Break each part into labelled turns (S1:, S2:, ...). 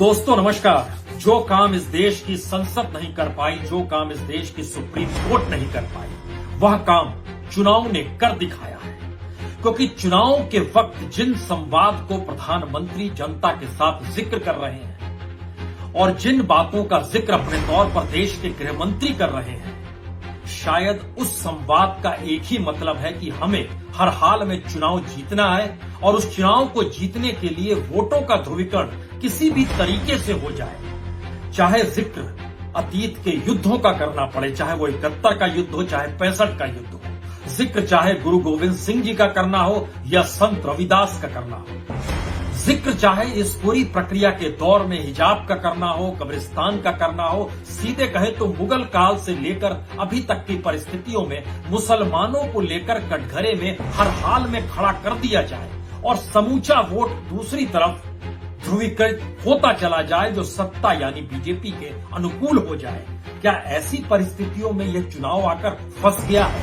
S1: दोस्तों नमस्कार। जो काम इस देश की संसद नहीं कर पाई, जो काम इस देश की सुप्रीम कोर्ट नहीं कर पाई, वह काम चुनाव ने कर दिखाया है। क्योंकि चुनाव के वक्त जिन संवाद को प्रधानमंत्री जनता के साथ जिक्र कर रहे हैं और जिन बातों का जिक्र अपने तौर पर देश के गृह मंत्री कर रहे हैं, शायद उस संवाद का एक ही मतलब है कि हमें हर हाल में चुनाव जीतना है और उस चुनाव को जीतने के लिए वोटों का ध्रुवीकरण किसी भी तरीके से हो जाए। चाहे जिक्र अतीत के युद्धों का करना पड़े, चाहे वो 71 का युद्ध हो, चाहे 65 का युद्ध हो, जिक्र चाहे गुरु गोविंद सिंह जी का करना हो या संत रविदास का करना हो, जिक्र चाहे इस पूरी प्रक्रिया के दौर में हिजाब का करना हो, कब्रिस्तान का करना हो, सीधे कहे तो मुगल काल से लेकर अभी तक की परिस्थितियों में मुसलमानों को लेकर कटघरे में हर हाल में खड़ा कर दिया जाए और समूचा वोट दूसरी तरफ ध्रुवीकृत होता चला जाए जो सत्ता यानी बीजेपी के अनुकूल हो जाए। क्या ऐसी परिस्थितियों में यह चुनाव आकर फंस गया है?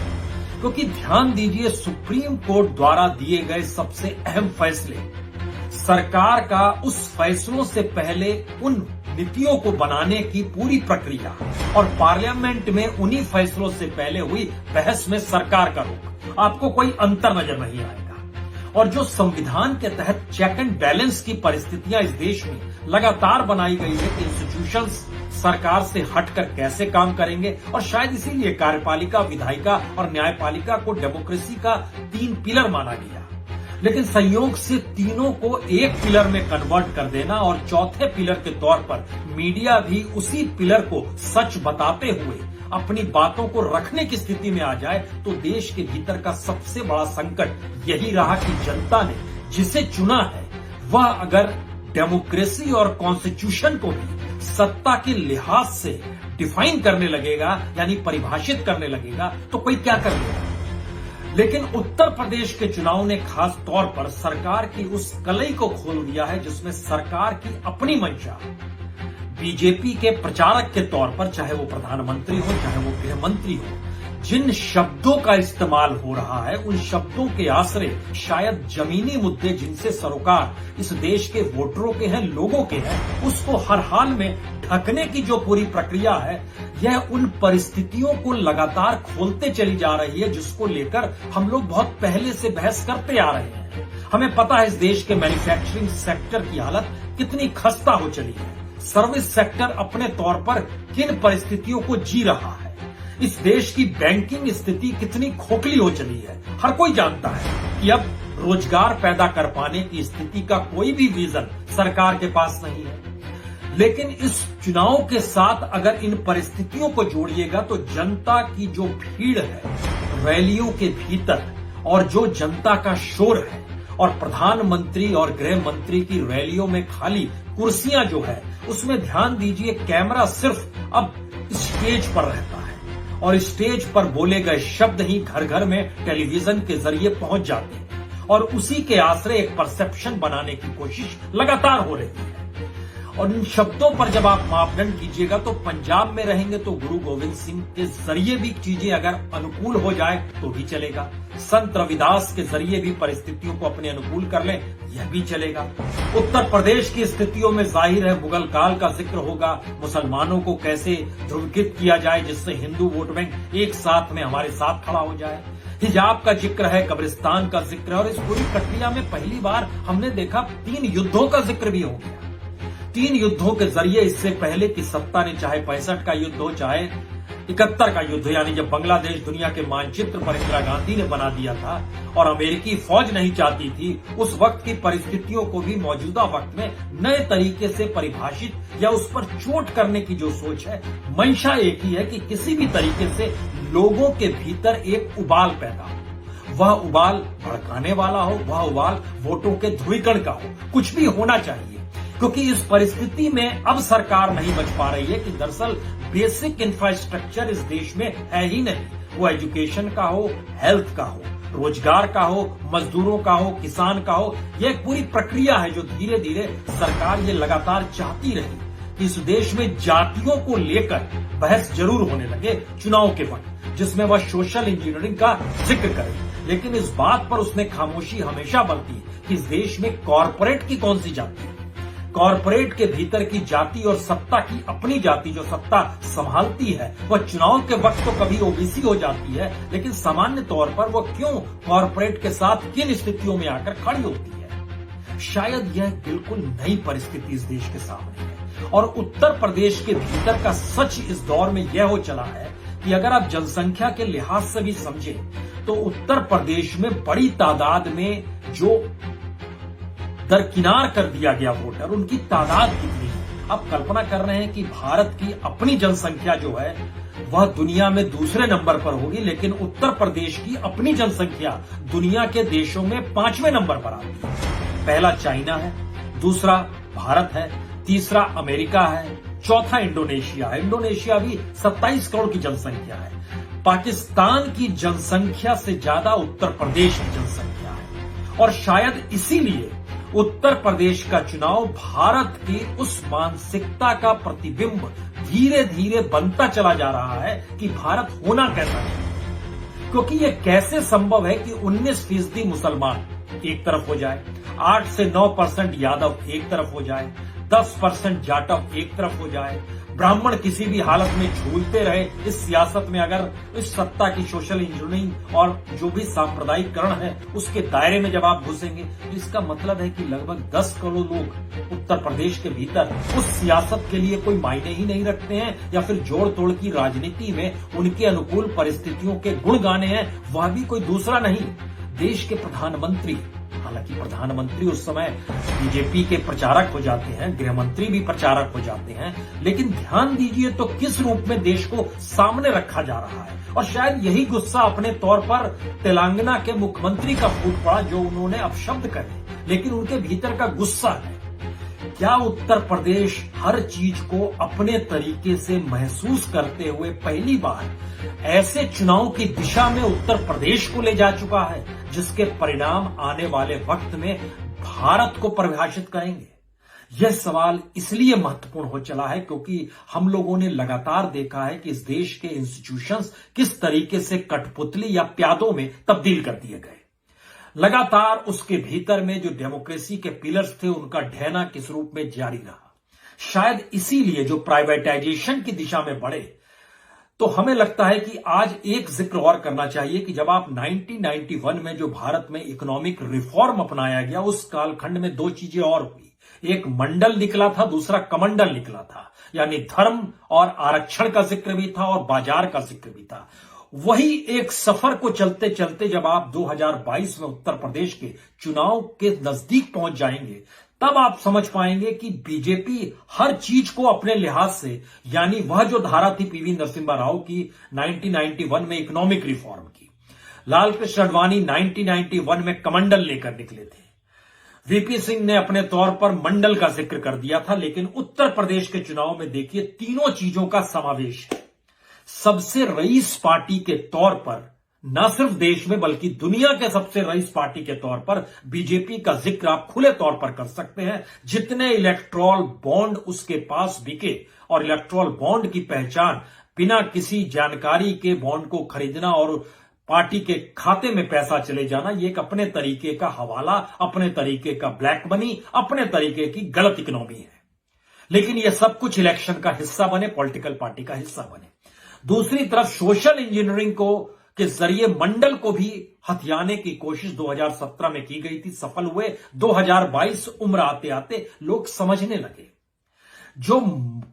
S1: क्योंकि ध्यान दीजिए, सुप्रीम कोर्ट द्वारा दिए गए सबसे अहम फैसले, सरकार का उस फैसलों से पहले उन नीतियों को बनाने की पूरी प्रक्रिया और पार्लियामेंट में उन्हीं फैसलों से पहले हुई बहस में सरकार का रुख, आपको कोई अंतर नजर नहीं आएगा। और जो संविधान के तहत चेक एंड बैलेंस की परिस्थितियां इस देश में लगातार बनाई गई है कि इंस्टीट्यूशंस सरकार से हटकर कैसे काम करेंगे, और शायद इसीलिए कार्यपालिका, विधायिका और न्यायपालिका को डेमोक्रेसी का 3 पिलर माना गया। लेकिन संयोग से तीनों को एक पिलर में कन्वर्ट कर देना और चौथे पिलर के तौर पर मीडिया भी उसी पिलर को सच बताते हुए अपनी बातों को रखने की स्थिति में आ जाए, तो देश के भीतर का सबसे बड़ा संकट यही रहा कि जनता ने जिसे चुना है वह अगर डेमोक्रेसी और कॉन्स्टिट्यूशन को भी सत्ता के लिहाज से डिफाइन करने लगेगा, यानी परिभाषित करने लगेगा, तो कोई क्या कर लेगा। लेकिन उत्तर प्रदेश के चुनाव ने खास तौर पर सरकार की उस कलई को खोल दिया है जिसमें सरकार की अपनी मंशा बीजेपी के प्रचारक के तौर पर, चाहे वो प्रधानमंत्री हो, चाहे वो गृह मंत्री हो, जिन शब्दों का इस्तेमाल हो रहा है उन शब्दों के आसरे शायद जमीनी मुद्दे जिनसे सरोकार इस देश के वोटरों के हैं, लोगों के हैं, उसको हर हाल में ढकने की जो पूरी प्रक्रिया है, यह उन परिस्थितियों को लगातार खोलते चली जा रही है जिसको लेकर हम लोग बहुत पहले से बहस करते आ रहे हैं। हमें पता है इस देश के मैन्युफैक्चरिंग सेक्टर की हालत कितनी खस्ता हो चली है, सर्विस सेक्टर अपने तौर पर किन परिस्थितियों को जी रहा है, इस देश की बैंकिंग स्थिति कितनी खोखली हो चली है। हर कोई जानता है कि अब रोजगार पैदा कर पाने की स्थिति का कोई भी विजन सरकार के पास नहीं है। लेकिन इस चुनाव के साथ अगर इन परिस्थितियों को जोड़िएगा तो जनता की जो भीड़ है रैलियों के भीतर और जो जनता का शोर है और प्रधानमंत्री और गृह मंत्री की रैलियों में खाली कुर्सियां जो है, उसमें ध्यान दीजिए कैमरा सिर्फ अब स्टेज पर रहता है और स्टेज पर बोले गए शब्द ही घर घर में टेलीविजन के जरिए पहुंच जाते हैं और उसी के आसरे एक परसेप्शन बनाने की कोशिश लगातार हो रही है। और इन शब्दों पर जब आप मापदंड कीजिएगा तो पंजाब में रहेंगे तो गुरु गोविंद सिंह के जरिए भी चीजें अगर अनुकूल हो जाए तो भी चलेगा, संत रविदास के जरिए भी परिस्थितियों को अपने अनुकूल कर लें, यह भी चलेगा। उत्तर प्रदेश की स्थितियों में जाहिर है मुगल काल का जिक्र होगा, मुसलमानों को कैसे ध्रुवीकृत किया जाए जिससे हिंदू वोट बैंक एक साथ में हमारे साथ खड़ा हो जाए, हिजाब का जिक्र है, कब्रिस्तान का जिक्र है, और इस पूरी प्रक्रिया में पहली बार हमने देखा 3 युद्धों का जिक्र भी हो गया। 3 युद्धों के जरिए, इससे पहले की सत्ता ने चाहे 65 का युद्ध हो, चाहे 71 का युद्ध, यानी जब बांग्लादेश दुनिया के मानचित्र पर इंदिरा गांधी ने बना दिया था और अमेरिकी फौज नहीं चाहती थी, उस वक्त की परिस्थितियों को भी मौजूदा वक्त में नए तरीके से परिभाषित या उस पर चोट करने की जो सोच है, मंशा एक ही है कि किसी भी तरीके से लोगों के भीतर एक उबाल पैदा हो। वह उबाल भड़काने वाला हो, वह उबाल वोटों के ध्रुवीकरण का हो, कुछ भी होना चाहिए। क्योंकि इस परिस्थिति में अब सरकार नहीं बच पा रही है कि दरअसल बेसिक इंफ्रास्ट्रक्चर इस देश में है ही नहीं, वो एजुकेशन का हो, हेल्थ का हो, रोजगार का हो, मजदूरों का हो, किसान का हो, यह एक पूरी प्रक्रिया है जो धीरे धीरे सरकार ये लगातार चाहती रही कि इस देश में जातियों को लेकर बहस जरूर होने लगे चुनाव के वक्त, जिसमें वह सोशल इंजीनियरिंग का जिक्र करे। लेकिन इस बात पर उसने खामोशी हमेशा बरती कि इस देश में कॉरपोरेट की कौन सी जाति है, कॉरपोरेट के भीतर की जाति और सत्ता की अपनी जाति जो सत्ता संभालती है वह चुनाव के वक्त तो कभी ओबीसी हो जाती है, लेकिन सामान्य तौर पर वो क्यों कॉरपोरेट के साथ किन स्थितियों में आकर खड़ी होती है। शायद यह बिल्कुल नई परिस्थिति इस देश के सामने है और उत्तर प्रदेश के भीतर का सच इस दौर में यह हो चला है कि अगर आप जनसंख्या के लिहाज से भी समझें तो उत्तर प्रदेश में बड़ी तादाद में जो दरकिनार कर दिया गया वोटर, उनकी तादाद कितनी है। आप कल्पना कर रहे हैं कि भारत की अपनी जनसंख्या जो है वह दुनिया में दूसरे नंबर पर होगी, लेकिन उत्तर प्रदेश की अपनी जनसंख्या दुनिया के देशों में 5वें नंबर पर आती है। पहला चाइना है, दूसरा भारत है, तीसरा अमेरिका है, चौथा इंडोनेशिया है। इंडोनेशिया भी 27 करोड़ की जनसंख्या है। पाकिस्तान की जनसंख्या से ज्यादा उत्तर प्रदेश की जनसंख्या है और शायद इसीलिए उत्तर प्रदेश का चुनाव भारत की उस मानसिकता का प्रतिबिंब धीरे धीरे बनता चला जा रहा है कि भारत होना कैसा है। क्योंकि यह कैसे संभव है कि 19% मुसलमान एक तरफ हो जाए, 8 से 9% यादव एक तरफ हो जाए, 10% जाटव एक तरफ हो जाए, ब्राह्मण किसी भी हालत में झूलते रहे इस सियासत में। अगर इस सत्ता की सोशल इंजीनियरिंग और जो भी सांप्रदायिकरण है उसके दायरे में जब आप घुसेंगे तो इसका मतलब है कि लगभग 10 करोड़ लोग उत्तर प्रदेश के भीतर उस सियासत के लिए कोई मायने ही नहीं रखते हैं या फिर जोड़ तोड़ की राजनीति में उनके अनुकूल परिस्थितियों के गुण गाने हैं, वह भी कोई दूसरा नहीं, देश के प्रधानमंत्री। हालांकि प्रधानमंत्री उस समय बीजेपी के प्रचारक हो जाते हैं, गृह मंत्री भी प्रचारक हो जाते हैं, लेकिन ध्यान दीजिए तो किस रूप में देश को सामने रखा जा रहा है। और शायद यही गुस्सा अपने तौर पर तेलंगाना के मुख्यमंत्री का फूट पड़ा जो उन्होंने अपशब्द करे, लेकिन उनके भीतर का गुस्सा है। क्या उत्तर प्रदेश हर चीज को अपने तरीके से महसूस करते हुए पहली बार ऐसे चुनाव की दिशा में उत्तर प्रदेश को ले जा चुका है जिसके परिणाम आने वाले वक्त में भारत को परिभाषित करेंगे? यह सवाल इसलिए महत्वपूर्ण हो चला है क्योंकि हम लोगों ने लगातार देखा है कि इस देश के इंस्टीट्यूशंस किस तरीके से कठपुतली या प्यादों में तब्दील कर दिए गए। लगातार उसके भीतर में जो डेमोक्रेसी के पिलर्स थे उनका ढहना किस रूप में जारी रहा। शायद इसीलिए जो प्राइवेटाइजेशन की दिशा में बढ़े, तो हमें लगता है कि आज एक जिक्र और करना चाहिए कि जब आप 1991 में जो भारत में इकोनॉमिक रिफॉर्म अपनाया गया उस कालखंड में दो चीजें और हुई। एक मंडल निकला था, दूसरा कमंडल निकला था, यानी धर्म और आरक्षण का जिक्र भी था और बाजार का जिक्र भी था। वही एक सफर को चलते चलते जब आप 2022 में उत्तर प्रदेश के चुनाव के नजदीक पहुंच जाएंगे तब आप समझ पाएंगे कि बीजेपी हर चीज को अपने लिहाज से, यानी वह जो धारा थी पीवी नरसिम्हा राव की 1991 में इकोनॉमिक रिफॉर्म की, लाल कृष्ण आडवाणी 1991 में कमंडल लेकर निकले थे, वीपी सिंह ने अपने तौर पर मंडल का जिक्र कर दिया था, लेकिन उत्तर प्रदेश के चुनाव में देखिए तीनों चीजों का समावेश है। सबसे रईस पार्टी के तौर पर न सिर्फ देश में बल्कि दुनिया के सबसे रईस पार्टी के तौर पर बीजेपी का जिक्र आप खुले तौर पर कर सकते हैं। जितने इलेक्ट्रॉल बॉन्ड उसके पास बिके, और इलेक्ट्रॉल बॉन्ड की पहचान बिना किसी जानकारी के बॉन्ड को खरीदना और पार्टी के खाते में पैसा चले जाना, ये एक अपने तरीके का हवाला, अपने तरीके का ब्लैक मनी, अपने तरीके की गलत इकोनॉमी है। लेकिन यह सब कुछ इलेक्शन का हिस्सा बने, पॉलिटिकल पार्टी का हिस्सा बने। दूसरी तरफ सोशल इंजीनियरिंग के जरिए मंडल को भी हथियाने की कोशिश 2017 में की गई थी, सफल हुए। 2022 उम्र आते आते लोग समझने लगे। जो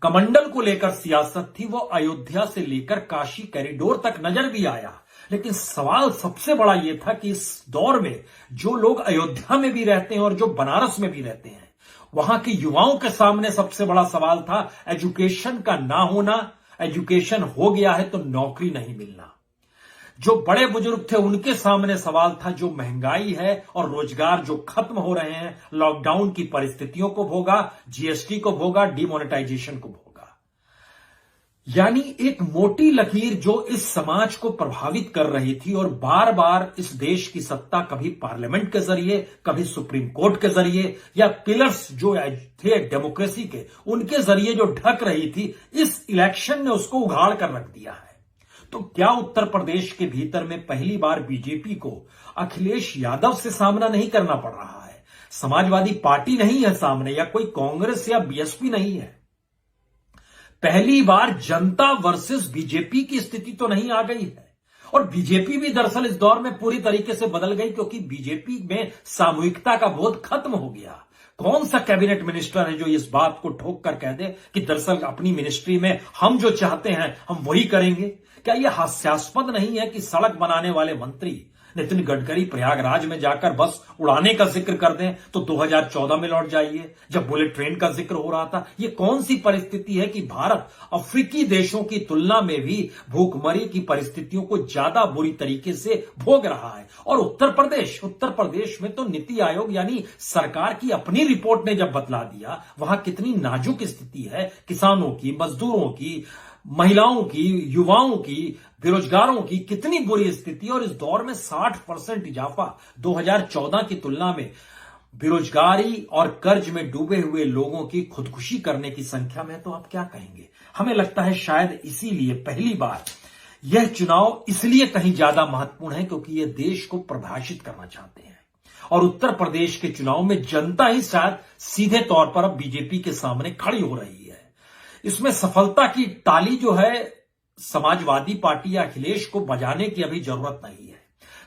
S1: कमंडल को लेकर सियासत थी वो अयोध्या से लेकर काशी कॉरिडोर तक नजर भी आया, लेकिन सवाल सबसे बड़ा यह था कि इस दौर में जो लोग अयोध्या में भी रहते हैं और जो बनारस में भी रहते हैं, वहां के युवाओं के सामने सबसे बड़ा सवाल था एजुकेशन का ना होना। एजुकेशन हो गया है तो नौकरी नहीं मिलना। जो बड़े बुजुर्ग थे उनके सामने सवाल था जो महंगाई है और रोजगार जो खत्म हो रहे हैं, लॉकडाउन की परिस्थितियों को भोगा, जीएसटी को भोगा, डिमोनेटाइजेशन को भोगा। यानी एक मोटी लकीर जो इस समाज को प्रभावित कर रही थी और बार बार इस देश की सत्ता कभी पार्लियामेंट के जरिए, कभी सुप्रीम कोर्ट के जरिए या पिलर्स जो थे डेमोक्रेसी के, उनके जरिए जो ढक रही थी, इस इलेक्शन ने उसको उघाड़ कर रख दिया है। तो क्या उत्तर प्रदेश के भीतर में पहली बार बीजेपी को अखिलेश यादव से सामना नहीं करना पड़ रहा है? समाजवादी पार्टी नहीं है सामने, या कोई कांग्रेस या बीएसपी नहीं है। पहली बार जनता वर्सेस बीजेपी की स्थिति तो नहीं आ गई है। और बीजेपी भी दरअसल इस दौर में पूरी तरीके से बदल गई, क्योंकि बीजेपी में सामूहिकता का बोध खत्म हो गया। कौन सा कैबिनेट मिनिस्टर है जो इस बात को ठोक कर कह दे कि दरअसल अपनी मिनिस्ट्री में हम जो चाहते हैं हम वही करेंगे? क्या यह हास्यास्पद नहीं है कि सड़क बनाने वाले मंत्री नितिन गडकरी प्रयागराज में जाकर बस उड़ाने का जिक्र कर दें तो 2014 में लौट जाइए, जब बुलेट ट्रेन का जिक्र हो रहा था। यह कौन सी परिस्थिति है कि भारत अफ्रीकी देशों की तुलना में भी भूखमरी की परिस्थितियों को ज्यादा बुरी तरीके से भोग रहा है? और उत्तर प्रदेश में तो नीति आयोग यानी सरकार की अपनी रिपोर्ट ने जब बतला दिया वहां कितनी नाजुक स्थिति है किसानों की, मजदूरों की, महिलाओं की, युवाओं की, बेरोजगारों की कितनी बुरी स्थिति। और इस दौर में 60% इजाफा 2014 की तुलना में बेरोजगारी और कर्ज में डूबे हुए लोगों की खुदकुशी करने की संख्या में, तो आप क्या कहेंगे? हमें लगता है शायद इसीलिए पहली बार यह चुनाव इसलिए कहीं ज्यादा महत्वपूर्ण है क्योंकि यह देश को परिभाषित करना चाहते हैं। और उत्तर प्रदेश के चुनाव में जनता ही शायद सीधे तौर पर अब बीजेपी के सामने खड़ी हो रही है। इसमें सफलता की ताली जो है समाजवादी पार्टी या अखिलेश को बजाने की अभी जरूरत नहीं है।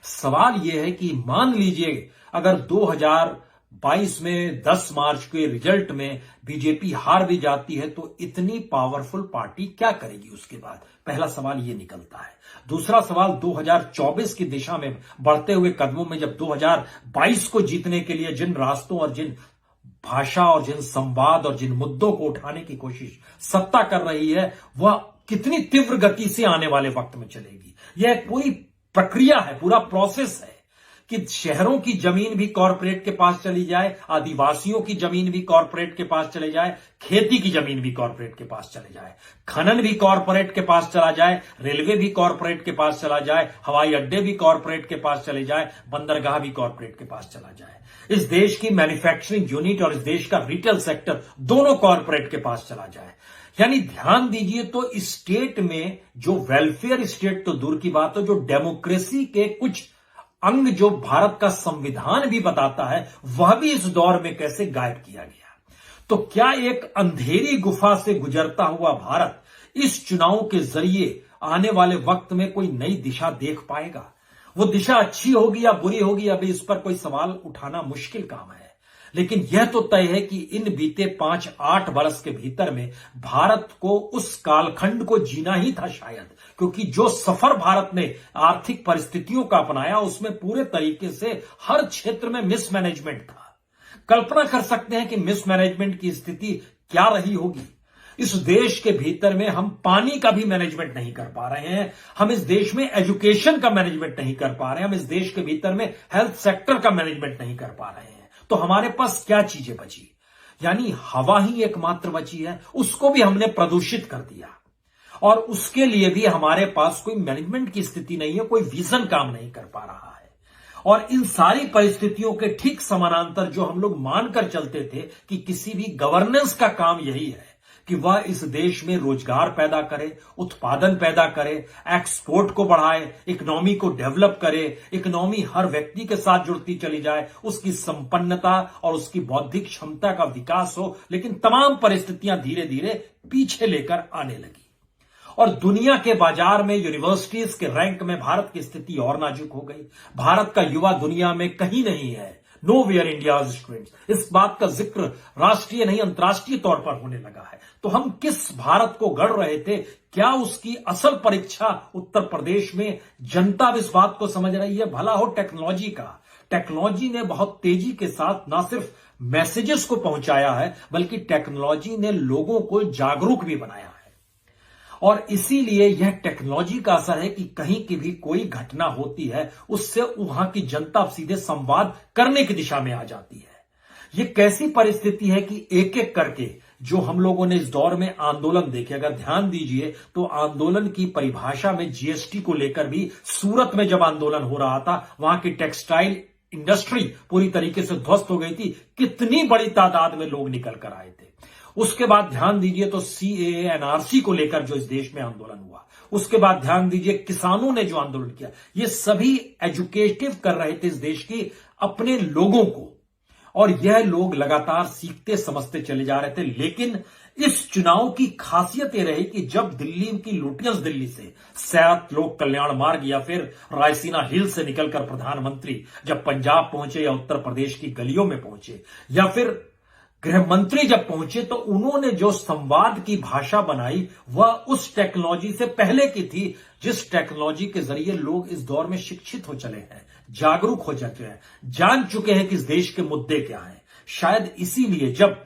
S1: सवाल यह है कि मान लीजिए अगर 2022 में 10 मार्च के रिजल्ट में बीजेपी हार भी जाती है तो इतनी पावरफुल पार्टी क्या करेगी उसके बाद? पहला सवाल यह निकलता है। दूसरा सवाल 2024 की दिशा में बढ़ते हुए कदमों में जब 2022 को जीतने के लिए जिन रास्तों और जिन भाषा और जिन संवाद और जिन मुद्दों को उठाने की कोशिश सत्ता कर रही है वह कितनी तीव्र गति से आने वाले वक्त में चलेगी? यह एक पूरी प्रक्रिया है, पूरा प्रोसेस है कि शहरों की जमीन भी कॉरपोरेट के पास चली जाए, आदिवासियों की जमीन भी कॉरपोरेट के पास चले जाए, खेती की जमीन भी कॉरपोरेट के पास चले जाए, खनन भी कॉरपोरेट के पास चला जाए, रेलवे भी कॉरपोरेट के पास चला जाए, हवाई अड्डे भी कॉरपोरेट के पास चले जाए, बंदरगाह भी कॉरपोरेट के पास चला जाए। इस देश की मैन्युफैक्चरिंग यूनिट और इस देश का रिटेल सेक्टर दोनों कॉरपोरेट के पास चला जाए। यानी ध्यान दीजिए, तो स्टेट में जो वेलफेयर स्टेट तो दूर की बात है, जो डेमोक्रेसी के कुछ अंग जो भारत का संविधान भी बताता है वह भी इस दौर में कैसे गायब किया गया। तो क्या एक अंधेरी गुफा से गुजरता हुआ भारत इस चुनाव के जरिए आने वाले वक्त में कोई नई दिशा देख पाएगा? वो दिशा अच्छी होगी या बुरी होगी, अभी इस पर कोई सवाल उठाना मुश्किल काम है। लेकिन यह तो तय है कि इन बीते 5-8 वर्ष के भीतर में भारत को उस कालखंड को जीना ही था शायद, क्योंकि जो सफर भारत ने आर्थिक परिस्थितियों का अपनाया उसमें पूरे तरीके से हर क्षेत्र में मिसमैनेजमेंट था। कल्पना कर सकते हैं कि मिसमैनेजमेंट की स्थिति क्या रही होगी। इस देश के भीतर में हम पानी का भी मैनेजमेंट नहीं कर पा रहे हैं, हम इस देश में एजुकेशन का मैनेजमेंट नहीं कर पा रहे हैं, हम इस देश के भीतर में हेल्थ सेक्टर का मैनेजमेंट नहीं कर पा रहे हैं। तो हमारे पास क्या चीजें बची? यानी हवा ही एकमात्र बची है, उसको भी हमने प्रदूषित कर दिया और उसके लिए भी हमारे पास कोई मैनेजमेंट की स्थिति नहीं है, कोई विजन काम नहीं कर पा रहा है। और इन सारी परिस्थितियों के ठीक समानांतर जो हम लोग मानकर चलते थे कि किसी भी गवर्नेंस का काम यही है कि वह इस देश में रोजगार पैदा करे, उत्पादन पैदा करे, एक्सपोर्ट को बढ़ाए, इकोनॉमी को डेवलप करे, इकोनॉमी हर व्यक्ति के साथ जुड़ती चली जाए, उसकी संपन्नता और उसकी बौद्धिक क्षमता का विकास हो। लेकिन तमाम परिस्थितियां धीरे धीरे पीछे लेकर आने लगी और दुनिया के बाजार में यूनिवर्सिटीज के रैंक में भारत की स्थिति और नाजुक हो गई। भारत का युवा दुनिया में कहीं नहीं है, नो वेयर इंडिया स्टूडेंट्स। इस बात का जिक्र राष्ट्रीय नहीं अंतर्राष्ट्रीय तौर पर होने लगा है। तो हम किस भारत को गढ़ रहे थे? क्या उसकी असल परीक्षा उत्तर प्रदेश में जनता इस बात को समझ रही है? भला हो टेक्नोलॉजी का। टेक्नोलॉजी ने बहुत तेजी के साथ न सिर्फ मैसेजेस को पहुंचाया है बल्कि टेक्नोलॉजी ने लोगों को जागरूक भी बनाया है। और इसीलिए यह टेक्नोलॉजी का असर है कि कहीं की भी कोई घटना होती है उससे वहां की जनता सीधे संवाद करने की दिशा में आ जाती है। यह कैसी परिस्थिति है कि एक एक करके जो हम लोगों ने इस दौर में आंदोलन देखे, अगर ध्यान दीजिए तो आंदोलन की परिभाषा में जीएसटी को लेकर भी सूरत में जब आंदोलन हो रहा था वहां की टेक्सटाइल इंडस्ट्री पूरी तरीके से ध्वस्त हो गई थी। कितनी बड़ी तादाद में लोग निकल कर आए थे। उसके बाद ध्यान दीजिए तो सीएए एनआरसी को लेकर जो इस देश में आंदोलन हुआ, उसके बाद ध्यान दीजिए किसानों ने जो आंदोलन किया, ये सभी एजुकेटिव कर रहे थे इस देश की अपने लोगों को। और यह लोग लगातार सीखते समझते चले जा रहे थे। लेकिन इस चुनाव की खासियत यह रही कि जब दिल्ली की लुटियंस दिल्ली से सैयद लोक कल्याण मार्ग या फिर रायसीना हिल से निकलकर प्रधानमंत्री जब पंजाब पहुंचे या उत्तर प्रदेश की गलियों में पहुंचे या फिर गृह मंत्री जब पहुंचे, तो उन्होंने जो संवाद की भाषा बनाई वह उस टेक्नोलॉजी से पहले की थी जिस टेक्नोलॉजी के जरिए लोग इस दौर में शिक्षित हो चले हैं, जागरूक हो चुके हैं, जान चुके हैं कि इस देश के मुद्दे क्या हैं। शायद इसीलिए जब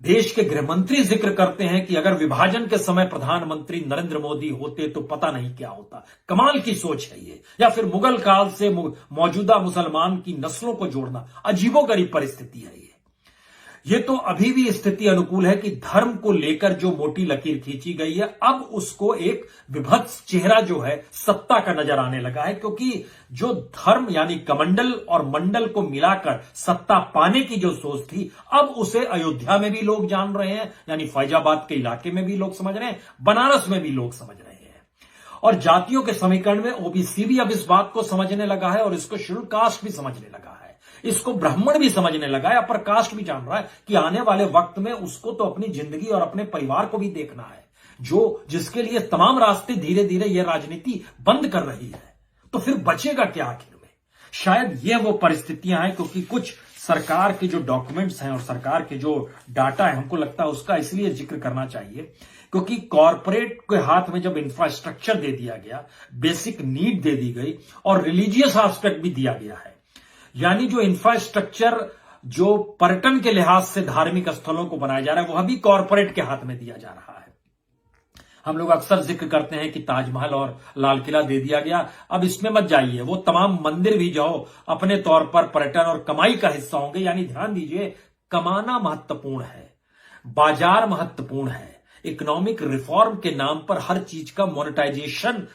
S1: देश के गृह मंत्री जिक्र करते हैं कि अगर विभाजन के समय प्रधानमंत्री नरेंद्र मोदी होते तो पता नहीं क्या होता, कमाल की सोच है ये। या फिर मुगल काल से मौजूदा मुसलमान की नस्लों को जोड़ना, अजीबोगरीब परिस्थिति है ये तो अभी भी स्थिति अनुकूल है कि धर्म को लेकर जो मोटी लकीर खींची गई है, अब उसको एक विभत्स चेहरा जो है सत्ता का नजर आने लगा है। क्योंकि जो धर्म यानी कमंडल और मंडल को मिलाकर सत्ता पाने की जो सोच थी, अब उसे अयोध्या में भी लोग जान रहे हैं, यानी फैजाबाद के इलाके में भी लोग समझ रहे हैं, बनारस में भी लोग समझ रहे हैं। और जातियों के समीकरण में ओबीसी भी अब इस बात को समझने लगा है और इसको शेड्यूल कास्ट भी समझने लगा है, इसको ब्राह्मण भी समझने लगा है, अपर कास्ट भी जान रहा है कि आने वाले वक्त में उसको तो अपनी जिंदगी और अपने परिवार को भी देखना है, जो जिसके लिए तमाम रास्ते धीरे धीरे यह राजनीति बंद कर रही है। तो फिर बचेगा क्या आखिर में? शायद ये वो परिस्थितियां हैं, क्योंकि कुछ सरकार के जो डॉक्यूमेंट्स हैं और सरकार के जो डाटा है, हमको लगता है उसका इसलिए जिक्र करना चाहिए क्योंकि कॉरपोरेट के हाथ में जब इंफ्रास्ट्रक्चर दे दिया गया, बेसिक नीड दे दी गई और रिलीजियस एस्पेक्ट भी दिया गया है, यानी जो इंफ्रास्ट्रक्चर जो पर्यटन के लिहाज से धार्मिक स्थलों को बनाया जा रहा है वह भी कॉरपोरेट के हाथ में दिया जा रहा है। हम लोग अक्सर जिक्र करते हैं कि ताजमहल और लाल किला दे दिया गया, अब इसमें मत जाइए, वो तमाम मंदिर भी जाओ अपने तौर पर पर्यटन और कमाई का हिस्सा होंगे। यानी ध्यान दीजिए, कमाना महत्वपूर्ण है, बाजार महत्वपूर्ण है, इकोनॉमिक रिफॉर्म के नाम पर हर चीज का मोनेटाइजेशन।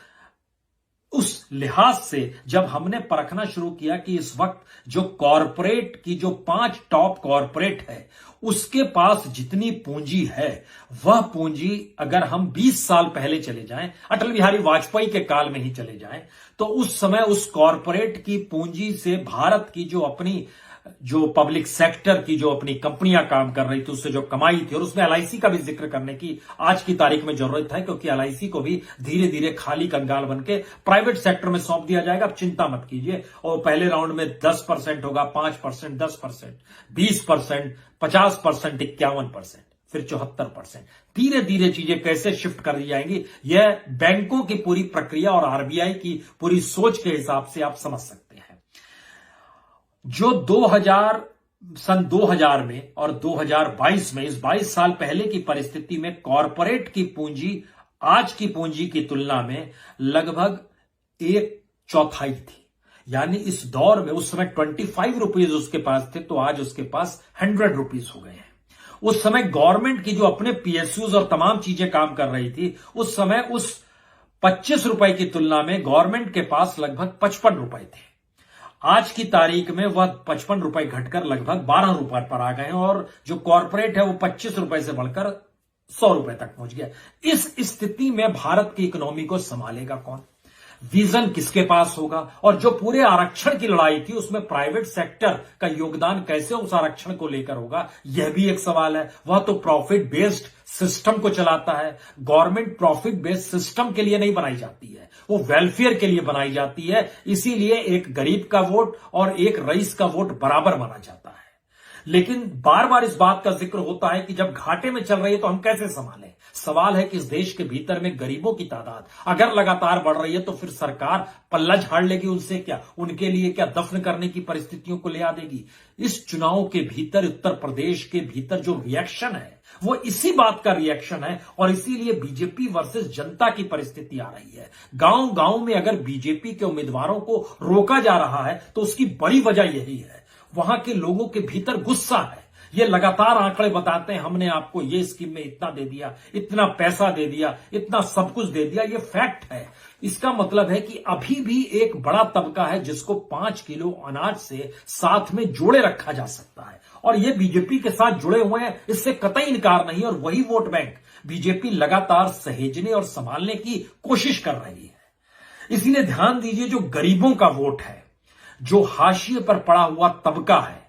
S1: उस लिहाज से जब हमने परखना शुरू किया कि इस वक्त जो कॉरपोरेट की जो 5 टॉप कॉरपोरेट है उसके पास जितनी पूंजी है, वह पूंजी अगर हम 20 साल पहले चले जाएं, अटल बिहारी वाजपेयी के काल में ही चले जाएं, तो उस समय उस कॉरपोरेट की पूंजी से भारत की जो अपनी जो पब्लिक सेक्टर की जो अपनी कंपनियां काम कर रही थी उससे जो कमाई थी, और उसमें एलआईसी का भी जिक्र करने की आज की तारीख में जरूरत है, क्योंकि एलआईसी को भी धीरे धीरे खाली कंगाल बनके प्राइवेट सेक्टर में सौंप दिया जाएगा। अब चिंता मत कीजिए, और पहले राउंड में 10% होगा, 5%, 10%, 20%, 50%, 51%, फिर 74%। धीरे धीरे चीजें कैसे शिफ्ट कर दी जाएंगी, यह बैंकों की पूरी प्रक्रिया और आरबीआई की पूरी सोच के हिसाब से आप समझ सकते हैं। जो 2000 में और 2022 में, इस 22 साल पहले की परिस्थिति में कॉरपोरेट की पूंजी आज की पूंजी की तुलना में लगभग 1/4 थी। यानी इस दौर में उस समय 25 रुपीज उसके पास थे, तो आज उसके पास 100 रुपीज हो गए हैं। उस समय गवर्नमेंट की जो अपने पीएसयूज और तमाम चीजें काम कर रही थी, उस समय उस 25 रुपए की तुलना में गवर्नमेंट के पास लगभग 55 रुपए थे। आज की तारीख में वह 55 रुपए घटकर लगभग 12 रुपए पर आ गए हैं, और जो कॉरपोरेट है वो 25 रुपए से बढ़कर 100 रुपए तक पहुंच गया। इस स्थिति में भारत की इकोनॉमी को संभालेगा कौन? विजन किसके पास होगा? और जो पूरे आरक्षण की लड़ाई थी उसमें प्राइवेट सेक्टर का योगदान कैसे उस आरक्षण को लेकर होगा, यह भी एक सवाल है। वह तो प्रॉफिट बेस्ड सिस्टम को चलाता है। गवर्नमेंट प्रॉफिट बेस्ड सिस्टम के लिए नहीं बनाई जाती है, वो वेलफेयर के लिए बनाई जाती है। इसीलिए एक गरीब का वोट और एक रईस का वोट बराबर माना जाता है। लेकिन बार बार इस बात का जिक्र होता है कि जब घाटे में चल रही है तो हम कैसे संभालें। सवाल है कि इस देश के भीतर में गरीबों की तादाद अगर लगातार बढ़ रही है तो फिर सरकार पल्ला झाड़ लेगी उनसे क्या, उनके लिए क्या दफन करने की परिस्थितियों को ले आ देगी। इस चुनाव के भीतर उत्तर प्रदेश के भीतर जो रिएक्शन है वो इसी बात का रिएक्शन है, और इसीलिए बीजेपी वर्सेस जनता की परिस्थिति आ रही है। गांव गांव में अगर बीजेपी के उम्मीदवारों को रोका जा रहा है तो उसकी बड़ी वजह यही है, वहां के लोगों के भीतर गुस्सा है। ये लगातार आंकड़े बताते हैं, हमने आपको ये स्कीम में इतना दे दिया, इतना पैसा दे दिया, इतना सब कुछ दे दिया, ये फैक्ट है। इसका मतलब है कि अभी भी एक बड़ा तबका है जिसको 5 किलो अनाज से साथ में जोड़े रखा जा सकता है, और ये बीजेपी के साथ जुड़े हुए हैं, इससे कतई इनकार नहीं। और वही वोट बैंक बीजेपी लगातार सहेजने और संभालने की कोशिश कर रही है। इसीलिए ध्यान दीजिए, जो गरीबों का वोट है, जो हाशिए पर पड़ा हुआ तबका है,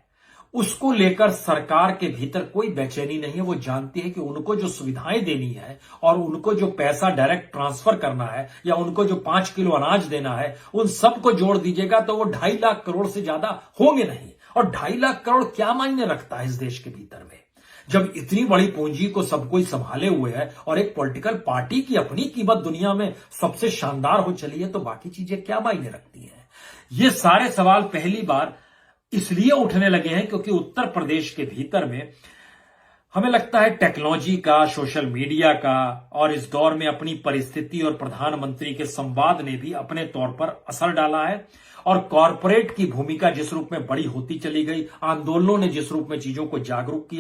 S1: उसको लेकर सरकार के भीतर कोई बेचैनी नहीं है। वो जानती है कि उनको जो सुविधाएं देनी है और उनको जो पैसा डायरेक्ट ट्रांसफर करना है या उनको जो 5 किलो अनाज देना है, उन सबको जोड़ दीजिएगा तो वो 2.5 लाख करोड़ से ज्यादा होंगे नहीं। और 2.5 लाख करोड़ क्या मायने रखता है इस देश के भीतर में, जब इतनी बड़ी पूंजी को सब कोई संभाले हुए है और एक पॉलिटिकल पार्टी की अपनी कीमत दुनिया में सबसे शानदार हो चली है, तो बाकी चीजें क्या मायने रखती हैं। ये सारे सवाल पहली बार इसलिए उठने लगे हैं क्योंकि उत्तर प्रदेश के भीतर में हमें लगता है टेक्नोलॉजी का, सोशल मीडिया का और इस दौर में अपनी परिस्थिति और प्रधानमंत्री के संवाद ने भी अपने तौर पर असर डाला है। और कॉरपोरेट की भूमिका जिस रूप में बड़ी होती चली गई, आंदोलनों ने जिस रूप में चीजों को जागरूक किया,